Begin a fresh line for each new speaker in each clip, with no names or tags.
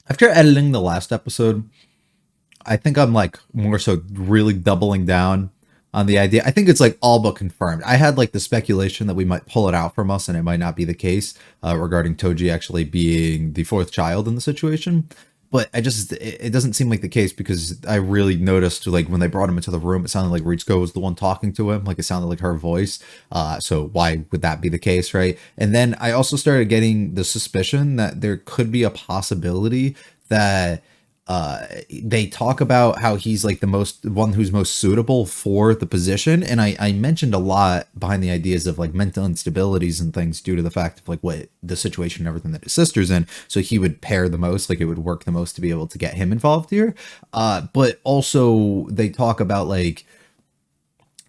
After editing the last episode, I think I'm like more so really doubling down on the idea. I think it's like all but confirmed. I had like the speculation that we might pull it out from us and it might not be the case regarding Toji actually being the fourth child in the situation. But it doesn't seem like the case because I really noticed like when they brought him into the room, it sounded like Ritsuko was the one talking to him. Like it sounded like her voice. So why would that be the case, right? And then I also started getting the suspicion that there could be a possibility that they talk about how he's like the most one who's most suitable for the position, and I mentioned a lot behind the ideas of like mental instabilities and things due to the fact of like what the situation and everything that his sister's in, so he would pair the most, like it would work the most to be able to get him involved here. But also they talk about like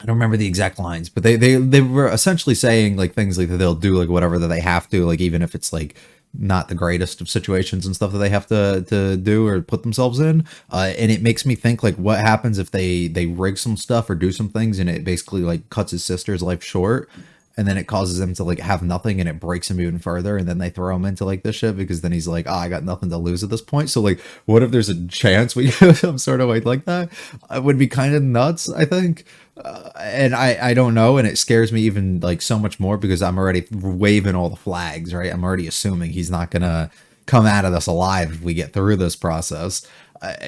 I don't remember the exact lines, but they were essentially saying like things like that they'll do like whatever that they have to, like even if it's like not the greatest of situations and stuff that they have to do or put themselves in. And it makes me think like what happens if they rig some stuff or do some things and it basically like cuts his sister's life short, and then it causes him to like have nothing and it breaks him even further, and then they throw him into like this shit because then he's like, oh, I got nothing to lose at this point. So like what if there's a chance we get some sort of like that? It would be kind of nuts, I think. And I don't know, and it scares me even like so much more because I'm already waving all the flags, right? I'm already assuming he's not gonna come out of this alive if we get through this process.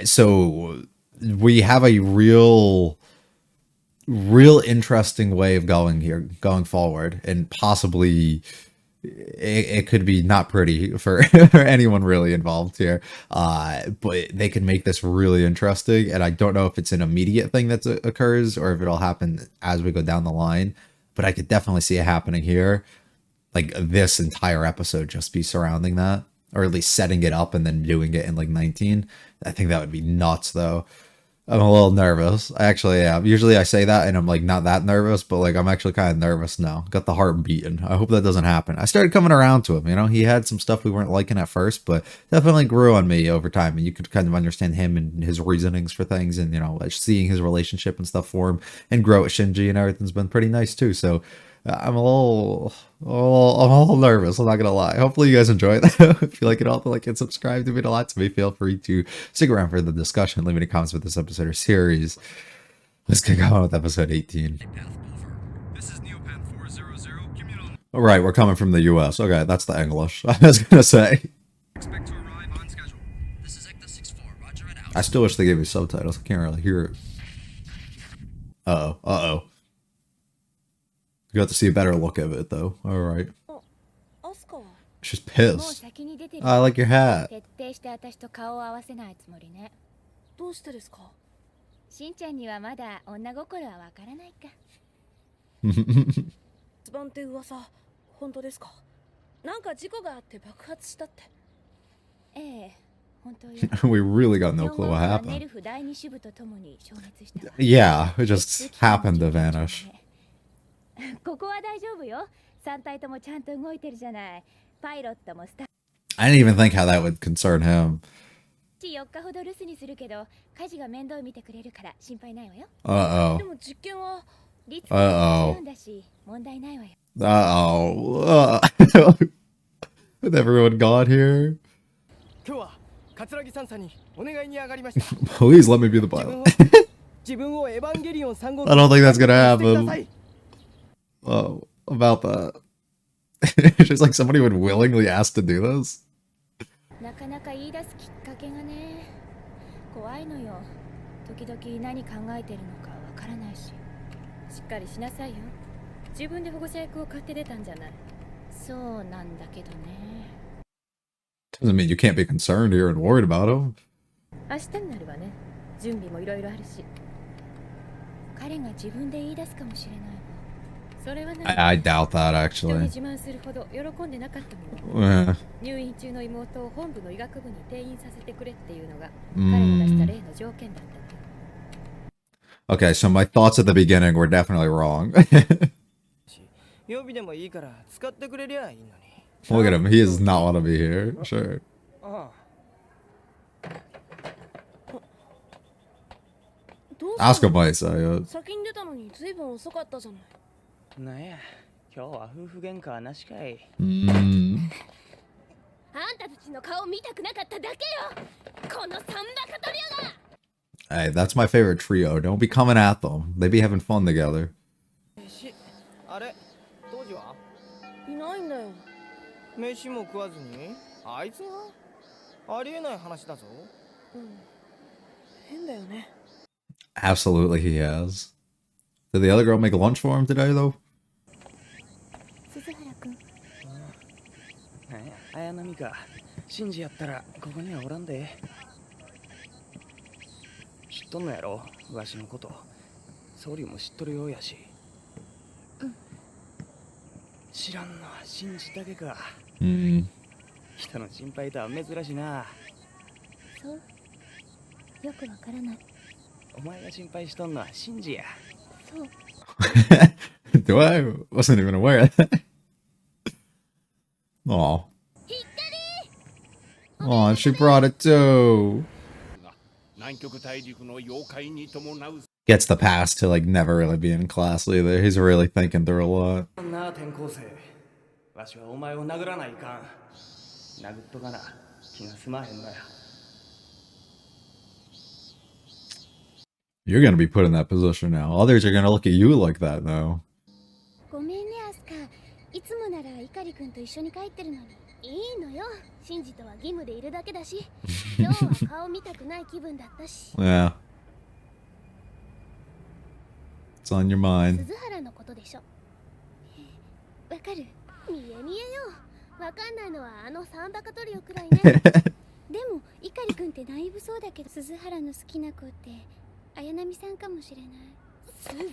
So we have a real interesting way of going here, going forward, and possibly it could be not pretty for anyone really involved here. But they can make this really interesting, and I don't know if it's an immediate thing that occurs or if it'll happen as we go down the line. But I could definitely see it happening here, like this entire episode just be surrounding that, or at least setting it up and then doing it in like 19. I think that would be nuts, though. I'm a little nervous. I actually am. Usually I say that and I'm like not that nervous, but like I'm actually kind of nervous now. Got the heart beating. I hope that doesn't happen. I started coming around to him. You know, he had some stuff we weren't liking at first, but definitely grew on me over time. And you could kind of understand him and his reasonings for things, and you know, like seeing his relationship and stuff for him and grow with Shinji and everything's been pretty nice too. So I'm I'm a little nervous. I'm not gonna lie. Hopefully, you guys enjoy it. If you like it all, like and subscribe to it a lot to me. Feel free to stick around for the discussion. Leave any comments with this episode or series. Let's get going with episode 18. All right, we're coming from the U.S. Okay, that's the English. I was gonna say. I still wish they gave me subtitles. I can't really hear it. Uh oh. Uh oh. You got to see a better look of it though. All right. She's pissed. I like your hat.
どうしてですか？しんちゃんにはまだ女心はわからないか。ズバンって噂、本当ですか？なんか事故があって爆発したって。ええ、本当よ。
We really got no clue what happened. Yeah, it just happened to vanish.
ここは大丈夫よ。3体ともちゃんと動いてるじゃない。パイロットもスタッフ。
I didn't even think how that would concern him.
4日ほど留守にするけど、家事が面倒見てくれるから心配ないわよ。
Uh-oh.
でも実験は率が違うんだし、問題ないわよ。
Uh-oh. With everyone gone here.
今日は桂木さんにお願いに上がりました。
Please let me be the pilot.
自分をエヴァンゲリオン3号
I don't think that's gonna happen. Oh, about that. It's just like somebody would willingly ask to do this.
なかなか言い出すきっかけがね、怖いのよ。時々何考えてるのかわからないし。しっかりしなさいよ。自分で保護者役を買って出たんじゃない。そうなんだけどね。
Doesn't mean you can't be concerned here and worried about him.
明日になるわね。準備もいろいろあるし。彼が自分で言い出すかもしれないわ。それはない。
I doubt that actually.
自慢するほど喜んでなかったもの。
Yeah.
入院中の妹を本部の医学部に転院させてくれっていうのが彼の出した例の条件だったって。
Okay, so my thoughts at the beginning were definitely wrong.
曜日でもいいから使ってくれりゃいいのに。
Look at him. He does not want to be here. Sure.
ああ。
Asuka might say it.
先に出たのに随分遅かったじゃない。
なんや、今日は夫婦喧嘩はなしかい。
あんたたちちの顔見たくなかっただけよ。このサンバカトリオが。
Hey, that's my favorite trio. Don't be coming at them. They be having fun together.
あれ当時は？
いないんだよ。
飯も食わずにあいつが？ありえない話だぞ。
うん。変だよね。
Absolutely he has. Did the other girl make lunch for him today, though?
鈴原くん。
なんや、綾波か。シンジやったらここにはおらんで。知っとんのやろ、わしのこと。総理も知っとるようやし。
うん。
知らんのはシンジだけか。
Hmm.
人の心配とは珍しいな。
そう。よくわからない。
お前が心配しとんのはシンジや。
そう。
Do I? Wasn't even aware of that. Aw. Aw, she brought it too. Gets the pass to like never really be in class either. He's really thinking through a lot.
なあ、転校生。わしはお前を殴らないかん。殴っとかな。気が済まへんのや。
You're gonna be put in that position now. Others are gonna look at you like that now.
ごめんね、アスカ。いつもならイカリくんと一緒に帰ってるのに。いいのよ。シンジとは義務でいるだけだし。今日は顔見たくない気分だったし。
Yeah. It's on your mind.
鈴原のことでしょ。わかる？見え見えよ。わかんないのはあのサンバカトリオくらいね。でもイカリくんってナイブそうだけど、鈴原の好きな子って綾波さんかもしれない。鈴原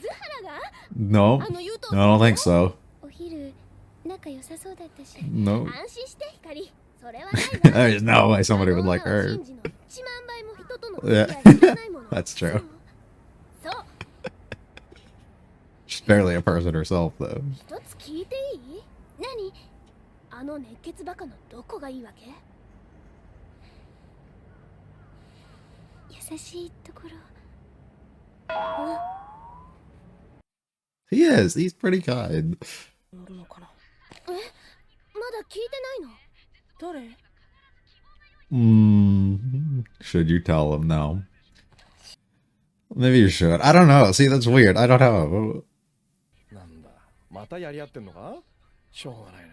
が？
No,
あの言うと
I don't think so.
お昼仲良さそうだったし。
No.
安心してヒカリ。それはないわ。
There's no way somebody would like
あの女は
her.
シンジの1万倍も人との付き合い知らないもの。
That's true.
そう。
She's barely a person herself, though.
一つ聞いていい？何？あの熱血バカのどこがいいわけ？優しいところ。
He is. He's pretty kind.
乗るのかな？え？まだ聞いてないの？誰？
Should you tell him now? Maybe you should. I don't know. See, that's weird. I don't know.
なんだ、またやり合ってんのか？しょうがないな。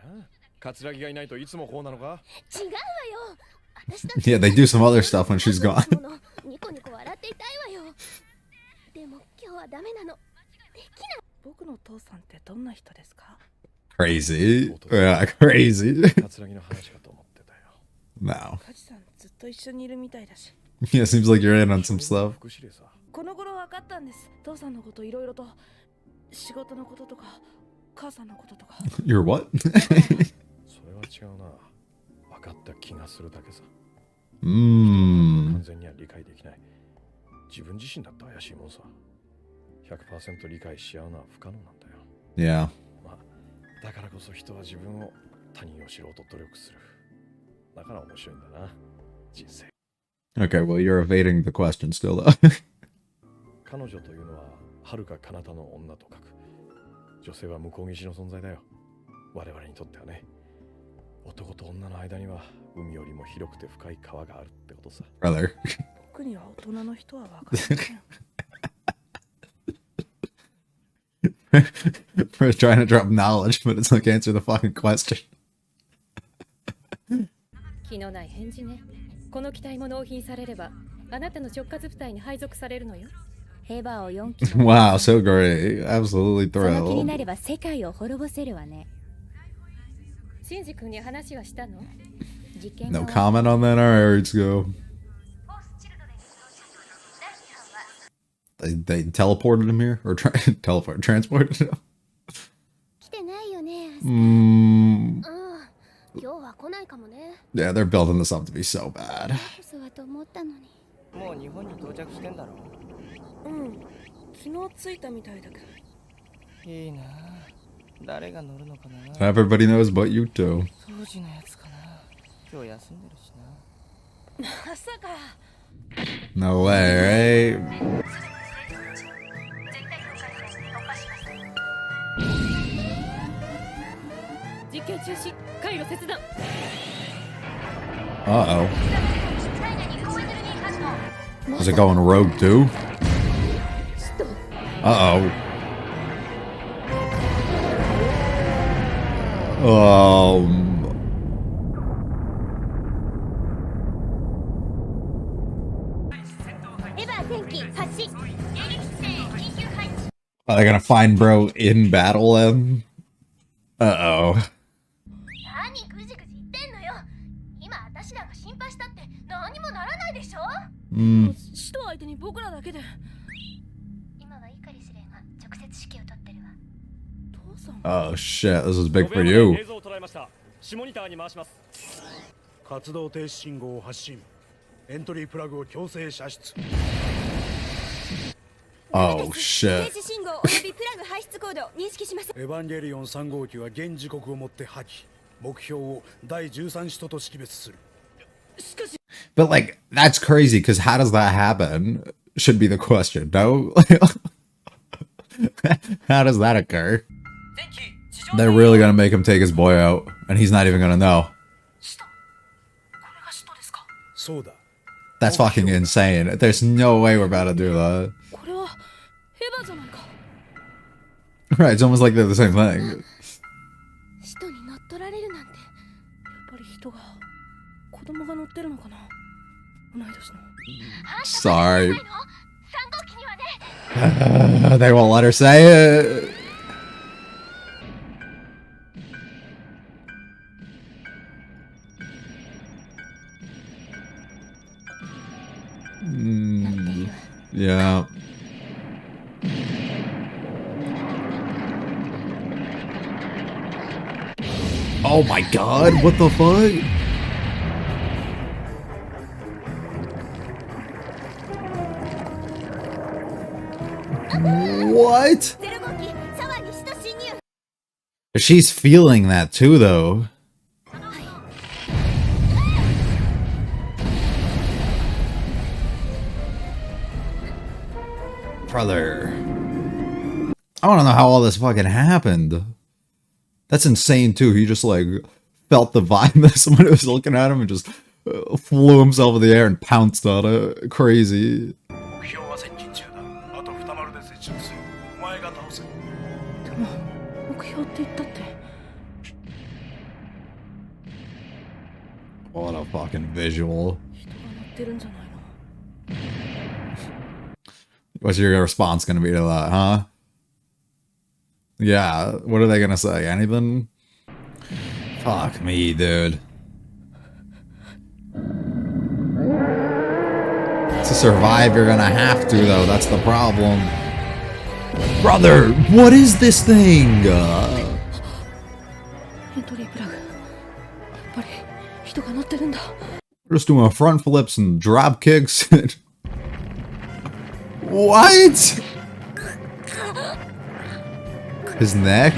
カツラギがいないといつもこうなのか？
違うわよ。私だって
Yeah, they do some other stuff when she's gone.
ニコニコ笑っていたいわよ。でも今日はダメなの。できない。
僕の父さんってどんな人ですか？
Crazy. Yeah, crazy.
カツラギの話かと思ってたよ。
No.
カジさんずっと一緒にいるみたいだし。
Yeah, seems like you're in on some stuff.
福祉でさ。
この頃分かったんです。父さんのこといろいろと、仕事のこととか母さんのこととか。
You're what?
それは違うな。分かった気がするだけさ。完全には理解できない。自分自身だって怪しいもんさ。100% 理解し合うのは不可能なんだよ。
Yeah.
まあ、だからこそ人は自分を他人を知ろうと努力する。だから面白いんだな、人生。
Okay, well, you're evading the question still, though.
彼女というのは遥か彼方の女と書く。女性は向こう岸の存在だよ。我々にとってはね。男と女の間には海よりも広くて深い川があるってことさ。
Brother.
僕には大人の人は分かりません。
For trying to drop knowledge, but it's like answer the fucking question.
気のない返事ね。この機体も納品されれば、あなたの直轄部隊に配属されるのよ。
ヘバを4機
Wow, so great. Absolutely
その気に
thrilled.
なれば世界を滅ぼせるわね。
シンジ君に話はしたの？
実験
No
が
comment on that. Alright, let's go. They teleported him here? Or transported him?
来てないよね。
Mm,
今日は来ないかもね。
yeah, they're building this up to be so bad.
こそはと思ったのに。
もう日本に到着してんだろ？
うん。昨日着いたみたいだけど。
いいな。誰が乗るのかな？
Everybody knows but you two.
当時のやつかな。今日休んでるしな。
まさか。
No way, right?
実験中止、回路切断。
Uh-oh. Is it going rogue too? Uh-oh. Are they gonna find bro in battle then? Uh-oh.
何ぐじぐじ言ってんのよ。今私らが心配したって何もならないでしょ。
使徒相手に僕らだけで。
今はイカリス連が直接指揮を取ってるわ。
父さん。
Oh shit, this is big for you.
映像を捉えました。下モニターに回します。
活動停止信号を発信。エントリープラグを強制射出。
Oh shit.
停止信号およびプラグ排出コードを認識します。
エヴァンゲリオン3号機は現時刻をもって破棄。目標を第13使徒と識別する。
But like, that's crazy, because how does that happen? Should be the question, no? How does that occur? They're really gonna make him take his boy out, and he's not even gonna know.
そうだ。
That's fucking insane. There's no way we're about to do that.
これはエヴァじゃないか。
Right, it's almost like they're the same thing.
使徒に乗っ取られるなんて。
やっぱり人が子供が乗ってるのかな。同い年の。
Sorry.
3号機にはね。
They won't let her say it. Yeah. Oh my god, what the fuck? What?
0号機サワーに使徒侵入。
She's feeling that too, though. Brother. I want to know how all this fucking happened. That's insane, too. He just, like, felt the vibe that somebody was looking at him and just flew himself in the air and pounced on it. Crazy.
目標は接近中だ。あと2丸で接触する。お前が倒せ。
でも目標って言ったって。
What a fucking visual.
人が乗ってるんじゃないの。
What's your response gonna be to that, huh? Yeah, what are they gonna say? Anything? Fuck me, dude. To survive, you're gonna have to, though. That's the problem. Brother, what is this thing?
エントリープラグ。やっぱり人が乗ってるんだ。
Just doing front flips and drop kicks. What? His neck?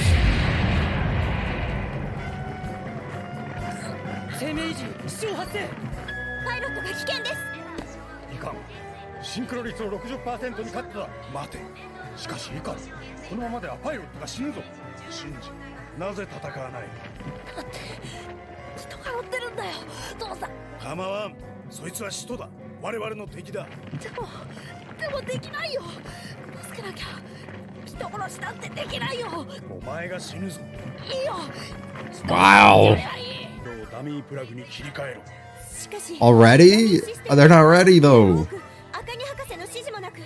生命維持支障発生。
パイロットが危険です。
いかん。シンクロ率を 60% にカットだ。待て。しかしいかん。このままではパイロットが死ぬぞ。シンジ、なぜ戦わない？
だって人が乗ってるんだよ。父さん。
構わん。そいつは使徒だ。我々の敵だ。
でもできないよ。助けなきゃ。人殺しなんてできないよ。
お前が死ぬぞ。
いいよ。
Wow.
ダミープラグに切り替えろ。
しかし
Already? Oh, they're not ready, though.
赤木博士の指示もなく。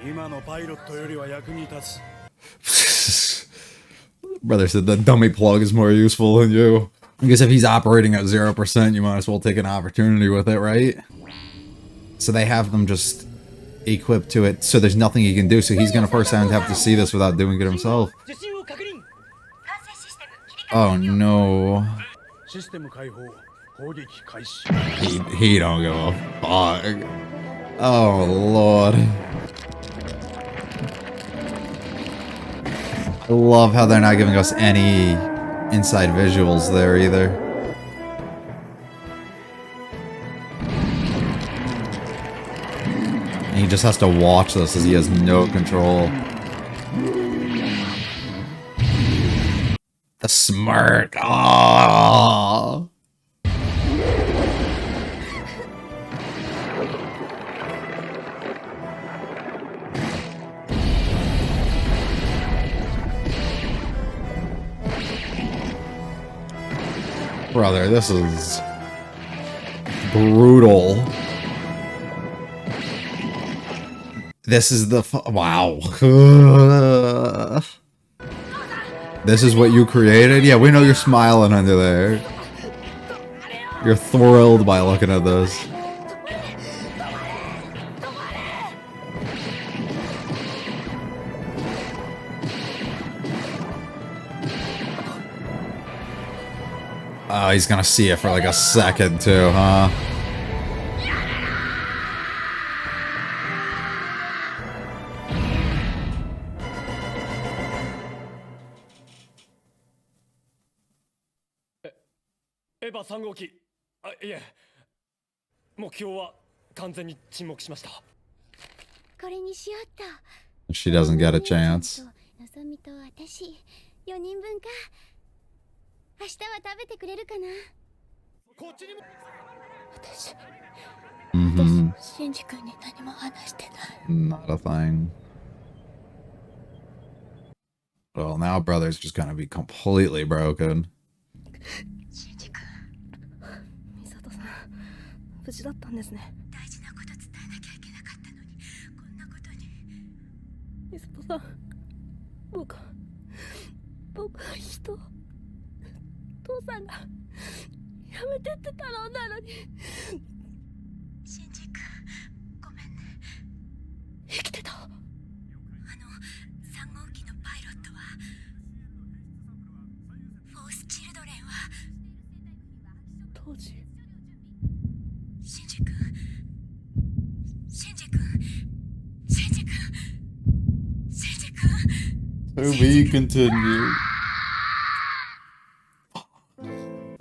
今のパイロットよりは役に立つ。
Brother said the dummy plug is more useful than you. I guess if he's operating at 0%, you might as well take an opportunity with it, right? So they have them just equipped to it, so there's nothing he can do, so he's gonna first have to see this without doing it himself.
受信を確認。
Oh no.
システム開放。攻撃開始。
He don't give a fuck. Oh lord. I love how they're not giving us any inside visuals there either. And he just has to watch this as he has no control. The smirk. Oh. Brother, this is brutal. This is the wow. This is what you created? Yeah, we know you're smiling under there. You're thrilled by looking at this. Oh, he's gonna see it for like a second too, huh?
Eva 3号機、あ、いえ、目標は完全に沈黙しました。
これにしよっと。
She doesn't get a chance.
のぞみと私、4人分か。明日は食べてくれるかな。私、シンジ君に何も話してない。
Not a thing. Well, now brother's just gonna be completely broken.
シンジ君、
美里さん、無事だったんですね。
大事なこと伝えなきゃいけなかったのに、こんなことに。
美里さん、僕は人、父さんがやめてって頼んだのに。
シンジ君、ごめんね。
生きてた。
3号機のパイロットは、フォースチルドレンは
当時
シンジ君、シンジ君、シンジ君、シンジ君。
To be continued.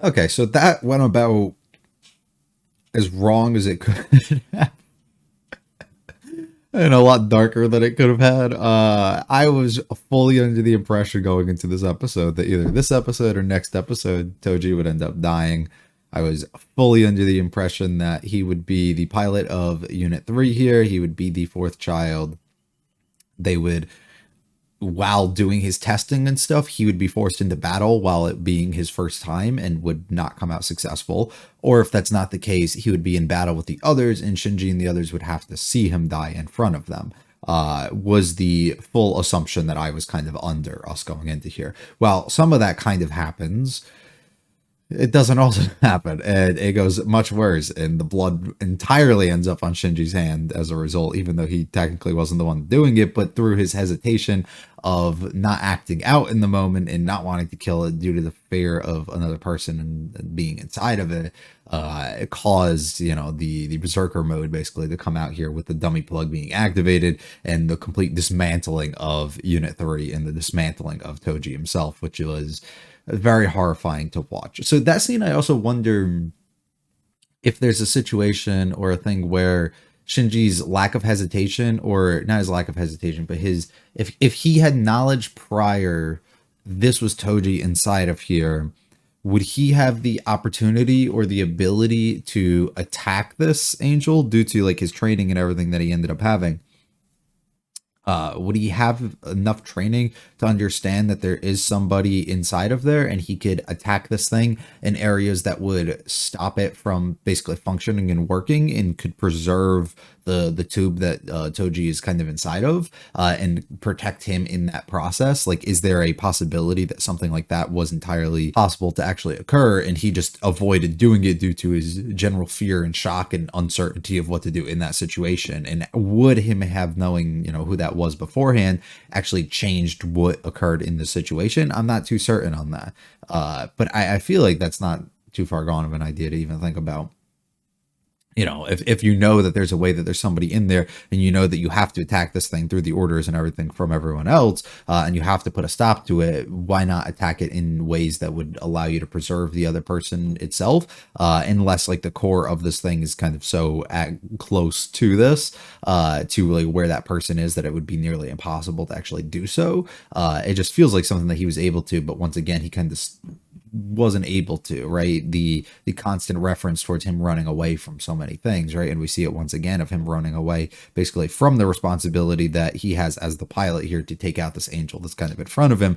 Okay, so that went about as wrong as it could have. And a lot darker than it could have had. I was fully under the impression going into this episode that either this episode or next episode, Toji would end up dying. I was fully under the impression that he would be the pilot of Unit 3 here. He would be the fourth child. They would, while doing his testing and stuff, he would be forced into battle while it being his first time and would not come out successful. Or if that's not the case, he would be in battle with the others and Shinji and the others would have to see him die in front of them. Was the full assumption that I was kind of under us going into here. Well, some of that kind of happens. It doesn't also happen, and it goes much worse, and the blood entirely ends up on Shinji's hand as a result, even though he technically wasn't the one doing it, but through his hesitation of not acting out in the moment and not wanting to kill it due to the fear of another person and being inside of it, it caused, you know, the berserker mode basically to come out here with the dummy plug being activated and the complete dismantling of Unit 3 and the dismantling of Toji himself, which was very horrifying to watch. So that scene, I also wonder if there's a situation or a thing where Shinji's lack of hesitation, or not his lack of hesitation, but his, if he had knowledge prior, this was Toji inside of here, would he have the opportunity or the ability to attack this angel due to like his training and everything that he ended up having? Would he have enough training to understand that there is somebody inside of there and he could attack this thing in areas that would stop it from basically functioning and working and could preserve the tube that Toji is kind of inside of and protect him in that process? Like, is there a possibility that something like that was entirely possible to actually occur and he just avoided doing it due to his general fear and shock and uncertainty of what to do in that situation? And would him have knowing, you know, who that was beforehand actually changed what occurred in the situation? I'm not too certain on that. But I feel like that's not too far gone of an idea to even think about. You know, if you know that there's a way that there's somebody in there and you know that you have to attack this thing through the orders and everything from everyone else, and you have to put a stop to it, why not attack it in ways that would allow you to preserve the other person itself? Unless like the core of this thing is kind of so close to this, to really where that person is, that it would be nearly impossible to actually do so. It just feels like something that he was able to, but once again, he kind of wasn't able to, right? The constant reference towards him running away from so many things, right? And we see it once again of him running away basically from the responsibility that he has as the pilot here to take out this angel that's kind of in front of him,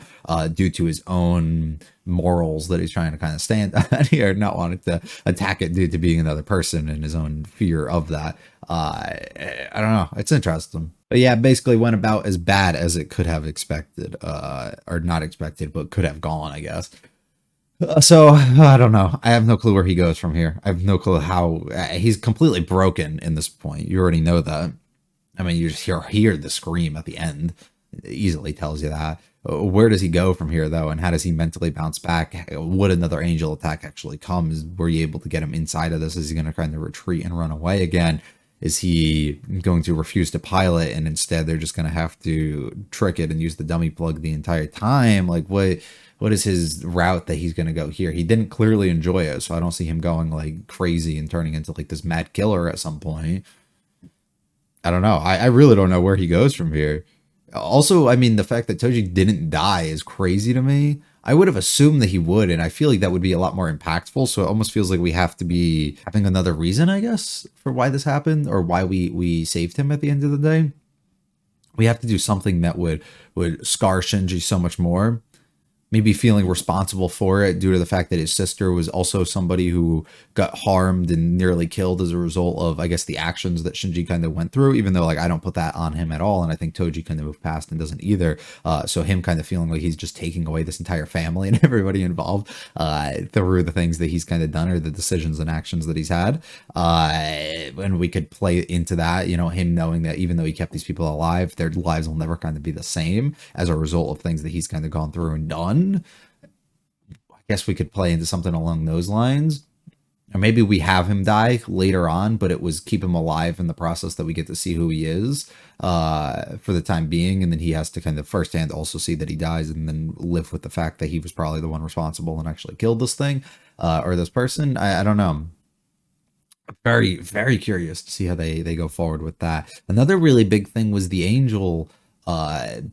due to his own morals that he's trying to kind of stand on here, not wanting to attack it due to being another person and his own fear of that. I don't know. It's interesting. But yeah, basically went about as bad as it could have expected, or not expected, but could have gone, I guess. So I don't know. I have no clue where he goes from here. I have no clue how he's completely broken in this point. You already know that. I mean, you just hear the scream at the end. It easily tells you that. Where does he go from here, though, and how does he mentally bounce back? Would another angel attack actually come? Were you able to get him inside of this? Is he going to kind of retreat and run away again? Is he going to refuse to pilot, and instead they're just going to have to trick it and use the dummy plug the entire time? Like, what is his route that he's going to go here? He didn't clearly enjoy it, so I don't see him going like crazy and turning into like this mad killer at some point. I don't know. I really don't know where he goes from here. Also, I mean, the fact that Toji didn't die is crazy to me. I would have assumed that he would, and I feel like that would be a lot more impactful. So it almost feels like we have to be having another reason, I guess, for why this happened or why we saved him at the end of the day. We have to do something that would scar Shinji so much more. Maybe feeling responsible for it due to the fact that his sister was also somebody who got harmed and nearly killed as a result of, I guess, the actions that Shinji kind of went through, even though, like, I don't put that on him at all. And I think Toji kind of moved past and doesn't either. So him kind of feeling like he's just taking away this entire family and everybody involved through the things that he's kind of done or the decisions and actions that he's had. And we could play into that, you know, him knowing that even though he kept these people alive, their lives will never kind of be the same as a result of things that he's kind of gone through and done. I guess we could play into something along those lines. Or maybe we have him die later on, but it was keep him alive in the process that we get to see who he is for the time being. And then he has to kind of firsthand also see that he dies and then live with the fact that he was probably the one responsible and actually killed this thing or this person. I don't know. Very, very curious to see how they go forward with that. Another really big thing was the angel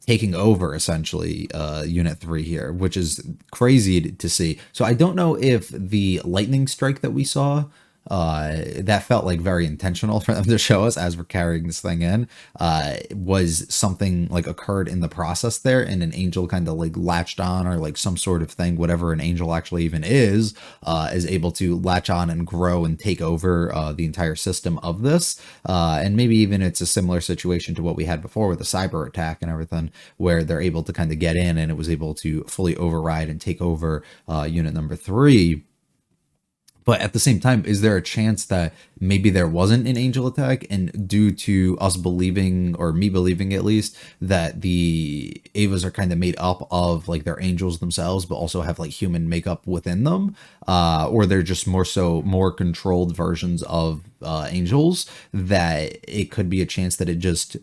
taking over essentially unit 3 here, which is crazy to see. So I don't know if the lightning strike that we saw that felt like very intentional for them to show us as we're carrying this thing in was something like occurred in the process there, and an angel kind of like latched on, or like some sort of thing, whatever an angel actually even is able to latch on and grow and take over the entire system of this. And maybe even it's a similar situation to what we had before with the cyber attack and everything, where they're able to kind of get in and it was able to fully override and take over unit number 3. But at the same time, is there a chance that maybe there wasn't an angel attack, and due to us believing, or me believing at least, that the Avas are kind of made up of like their angels themselves, but also have like human makeup within them, or they're just more controlled versions of angels, that it could be a chance that it just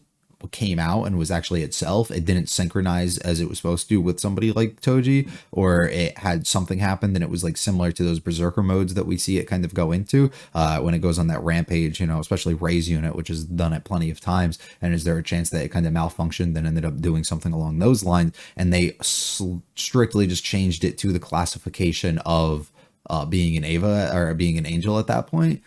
came out and was actually itself. It didn't synchronize as it was supposed to with somebody like Toji, or it had something happen and it was like similar to those berserker modes that we see it kind of go into when it goes on that rampage, you know, especially Ray's unit, which is done at plenty of times. And is there a chance that it kind of malfunctioned and ended up doing something along those lines, and they strictly just changed it to the classification of being an Ava or being an angel at that point,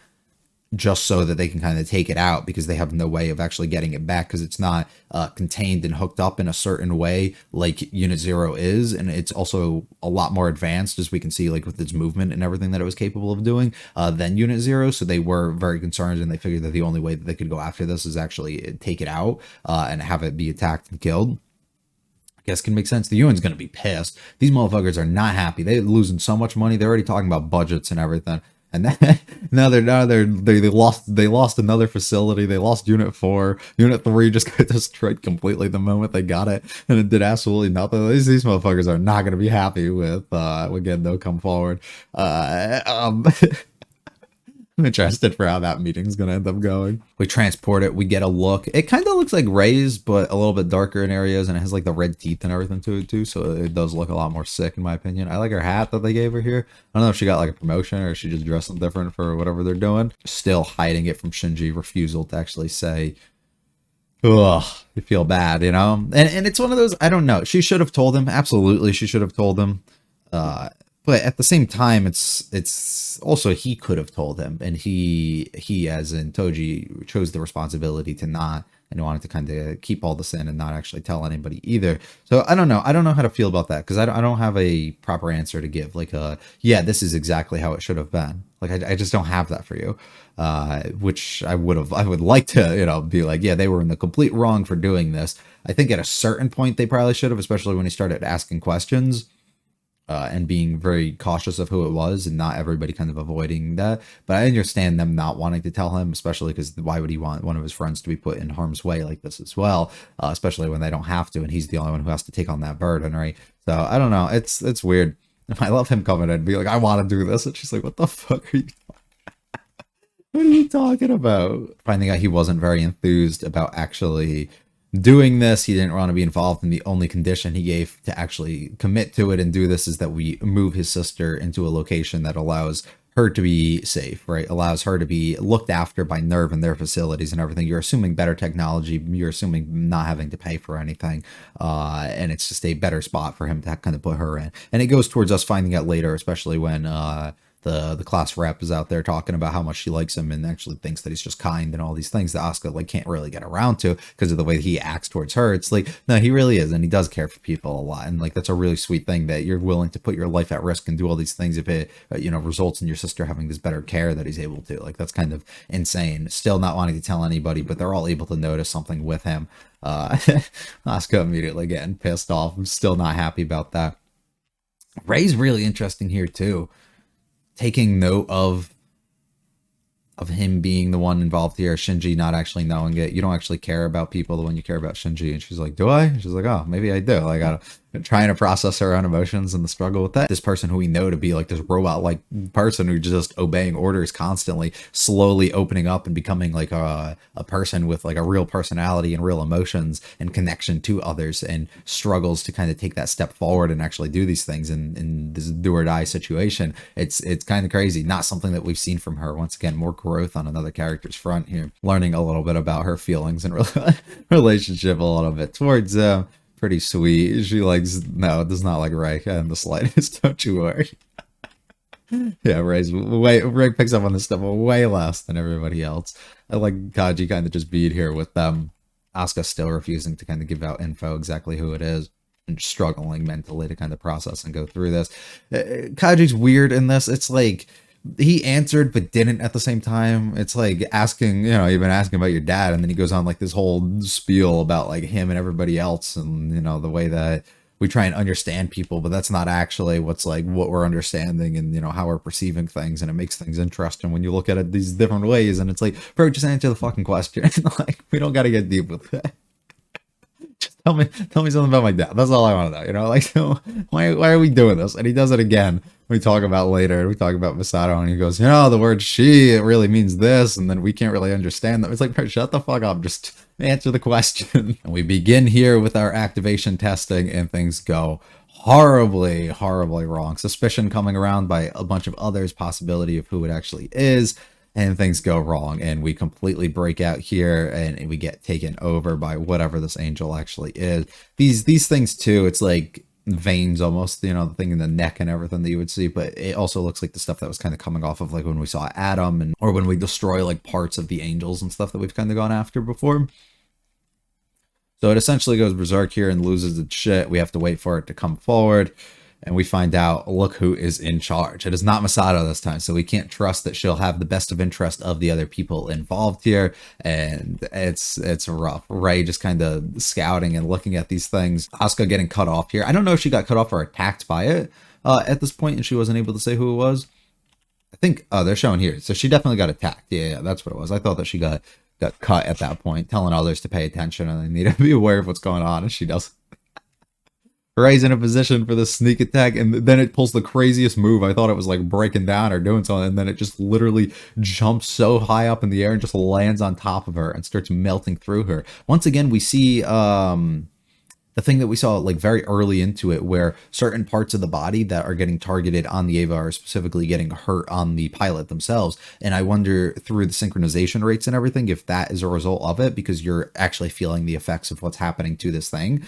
just so that they can kind of take it out, because they have no way of actually getting it back, because it's not contained and hooked up in a certain way like Unit 0 is. And it's also a lot more advanced, as we can see, like with its movement and everything that it was capable of doing than Unit 0. So they were very concerned, and they figured that the only way that they could go after this is actually take it out and have it be attacked and killed. I guess can make sense. The UN's going to be pissed. These motherfuckers are not happy. They're losing so much money. They're already talking about budgets and everything. And then, they lost another facility. They lost Unit 4. Unit 3 just got destroyed completely the moment they got it, and it did absolutely nothing. These motherfuckers are not going to be happy with again, they'll come forward. I'm interested for how that meeting's going to end up going. We transport it. We get a look. It kind of looks like Ray's, but a little bit darker in areas, and it has like the red teeth and everything to it too. So it does look a lot more sick in my opinion. I like her hat that they gave her here. I don't know if she got like a promotion or she just dressed them different for whatever they're doing. Still hiding it from Shinji. Refusal to actually say, ugh, you feel bad, you know? And it's one of those, I don't know. She should have told him. Absolutely, she should have told him. But at the same time, it's also he could have told him, and he as in Toji chose the responsibility to not, and wanted to kind of keep all this in and not actually tell anybody either. So I don't know. I don't know how to feel about that because I don't have a proper answer to give. Like, yeah, this is exactly how it should have been. Like, I just don't have that for you. Which I would like to, be like, yeah, they were in the complete wrong for doing this. I think at a certain point they probably should have, especially when he started asking questions. And being very cautious of who it was and not everybody kind of avoiding that. But I understand them not wanting to tell him, especially because why would he want one of his friends to be put in harm's way like this as well, especially when they don't have to and he's the only one who has to take on that burden, right? So I don't know. It's weird. I love him coming in and be like, I want to do this. And she's like, what the fuck are you what are you talking about? Finding out he wasn't very enthused about actually doing this. He didn't want to be involved, and the only condition he gave to actually commit to it and do this is that we move his sister into a location that allows her to be safe, right? Allows her to be looked after by Nerve and their facilities and everything. You're assuming better technology. You're assuming not having to pay for anything. And it's just a better spot for him to kind of put her in. And it goes towards us finding out later, especially when the class rep is out there talking about how much she likes him and actually thinks that he's just kind and all these things that Asuka like can't really get around to because of the way he acts towards her. It's like, no, he really is, and he does care for people a lot, and like that's a really sweet thing that you're willing to put your life at risk and do all these things if it results in your sister having this better care that he's able to. Like, that's kind of insane. Still not wanting to tell anybody, but they're all able to notice something with him. Asuka immediately getting pissed off. I'm still not happy about that. Ray's really interesting here too, taking note of him being the one involved here, Shinji not actually knowing it. You don't actually care about people the when you care about Shinji. And she's like, do I? She's like, oh, maybe I do. Like, trying to process her own emotions and the struggle with that. This person who we know to be like this robot-like person who just obeying orders constantly, slowly opening up and becoming like a person with like a real personality and real emotions and connection to others, and struggles to kind of take that step forward and actually do these things in this do or die situation. It's kind of crazy. Not something that we've seen from her. Once again, more growth on another character's front here. Learning a little bit about her feelings and relationship a little bit towards pretty sweet. She does not like Ray in the slightest. Don't you worry. Yeah, Ray picks up on this stuff way less than everybody else. I like Kaji kind of just being here with them. Asuka still refusing to kind of give out info exactly who it is, and struggling mentally to kind of process and go through this. Kaji's weird in this. It's like he answered but didn't at the same time. It's like asking, you've been asking about your dad, and then he goes on like this whole spiel about like him and everybody else, and the way that we try and understand people, but that's not actually what we're understanding, and how we're perceiving things, and it makes things interesting when you look at it these different ways. And it's like, bro, just answer the fucking question. Like, we don't got to get deep with it. Just tell me something about my dad. That's all I want to know. Like, so why are we doing this? And he does it again. We talk about later. We talk about Masato, and he goes, the word she, it really means this, and then we can't really understand that. It's like, shut the fuck up. Just answer the question. And we begin here with our activation testing, and things go horribly, horribly wrong. Suspicion coming around by a bunch of others, possibility of who it actually is. And things go wrong, and we completely break out here, and we get taken over by whatever this angel actually is. These things too, it's like veins almost, the thing in the neck and everything that you would see, but it also looks like the stuff that was kind of coming off of like when we saw Adam, or when we destroy like parts of the angels and stuff that we've kind of gone after before. So it essentially goes berserk here and loses its shit. We have to wait for it to come forward. And we find out, look who is in charge. It is not Masato this time, so we can't trust that she'll have the best of interest of the other people involved here. And it's rough. Ray just kind of scouting and looking at these things. Asuka getting cut off here. I don't know if she got cut off or attacked by it at this point, and she wasn't able to say who it was. I think, they're showing here. So she definitely got attacked. Yeah, that's what it was. I thought that she got cut at that point, telling others to pay attention and they need to be aware of what's going on, and she doesn't. Ray's in a position for the sneak attack, and then it pulls the craziest move. I thought it was like breaking down or doing something, and then it just literally jumps so high up in the air and just lands on top of her and starts melting through her. Once again, we see the the thing that we saw like very early into it, where certain parts of the body that are getting targeted on the Ava are specifically getting hurt on the pilot themselves. And I wonder through the synchronization rates and everything if that is a result of it, because you're actually feeling the effects of what's happening to this thing,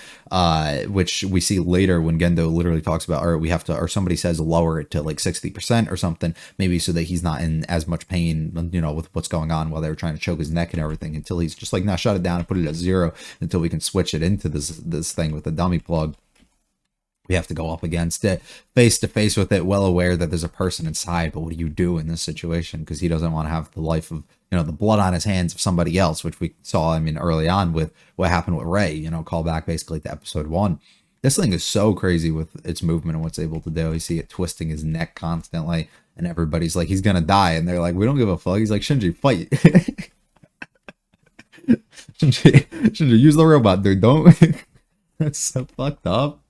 which we see later when Gendo literally talks about, or we have to, or somebody says lower it to like 60% or something, maybe so that he's not in as much pain, you know, with what's going on while they were trying to choke his neck and everything, until he's just like, now shut it down and put it at 0 until we can switch it into this thing with the dummy plug. We have to go up against it, face to face with it, well aware that there's a person inside. But what do you do in this situation? Because he doesn't want to have the life of, you know, the blood on his hands of somebody else, which we saw, I mean, early on with what happened with Ray, you know, call back basically to episode 1. This thing is so crazy with its movement and what's able to do. You see it twisting his neck constantly, and everybody's like, he's going to die. And they're like, we don't give a fuck. He's like, Shinji, fight. Shinji, use the robot, dude. Don't. That's so fucked up.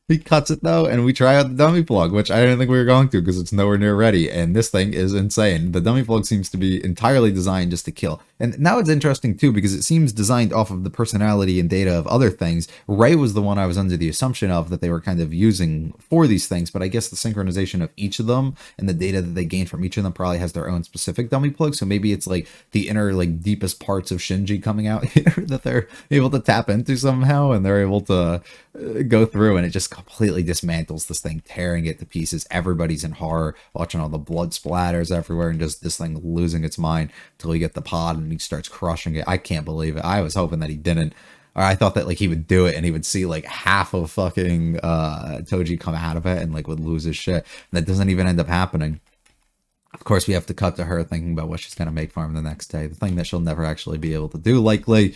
He cuts it though, and we try out the dummy plug, which I didn't think we were going to because it's nowhere near ready. And this thing is insane. The dummy plug seems to be entirely designed just to kill. And now it's interesting too, because it seems designed off of the personality and data of other things. Ray was the one I was under the assumption of that they were kind of using for these things, but I guess the synchronization of each of them and the data that they gain from each of them probably has their own specific dummy plug. So maybe it's like the inner, like deepest parts of Shinji coming out here that they're able to tap into somehow, and they're able to go through, and it just completely dismantles this thing, tearing it to pieces. Everybody's in horror, watching all the blood splatters everywhere, and just this thing losing its mind until we get the pod and he starts crushing it. I can't believe it. I was hoping that he didn't, or I thought that like he would do it and he would see like half of fucking Toji come out of it and like would lose his shit. And that doesn't even end up happening. Of course, we have to cut to her thinking about what she's going to make for him the next day, the thing that she'll never actually be able to do, likely.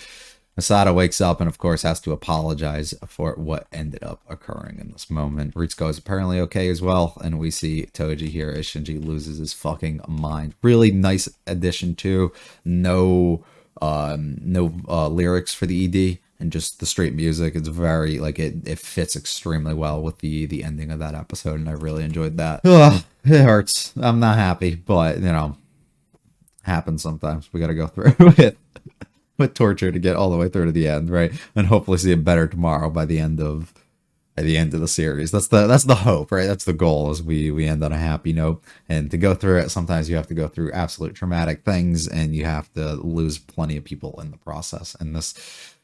Asada wakes up and, of course, has to apologize for what ended up occurring in this moment. Ritsuko is apparently okay as well, and we see Toji here as Shinji loses his fucking mind. Really nice addition too. No lyrics for the ED, and just the straight music. It's very, like, it fits extremely well with the ending of that episode, and I really enjoyed that. Ugh, it hurts. I'm not happy, but, you know, happens sometimes. We gotta go through it. With torture to get all the way through to the end, right? And hopefully see it better tomorrow by the end of the series. That's the hope, right? That's the goal, is we end on a happy note. And to go through it, sometimes you have to go through absolute traumatic things, and you have to lose plenty of people in the process. And this,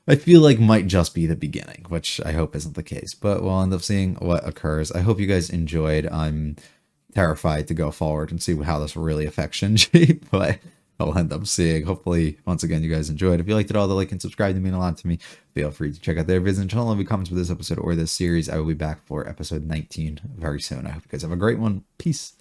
I feel like, might just be the beginning, which I hope isn't the case, but we'll end up seeing what occurs. I hope you guys enjoyed. I'm terrified to go forward and see how this really affects Shinji, but I'll end up seeing. Hopefully, once again, you guys enjoyed. If you liked it all, the like and subscribe to mean a lot to me. Feel free to check out their videos and channel and leave comments for this episode or this series. I will be back for episode 19 very soon. I hope you guys have a great one. Peace.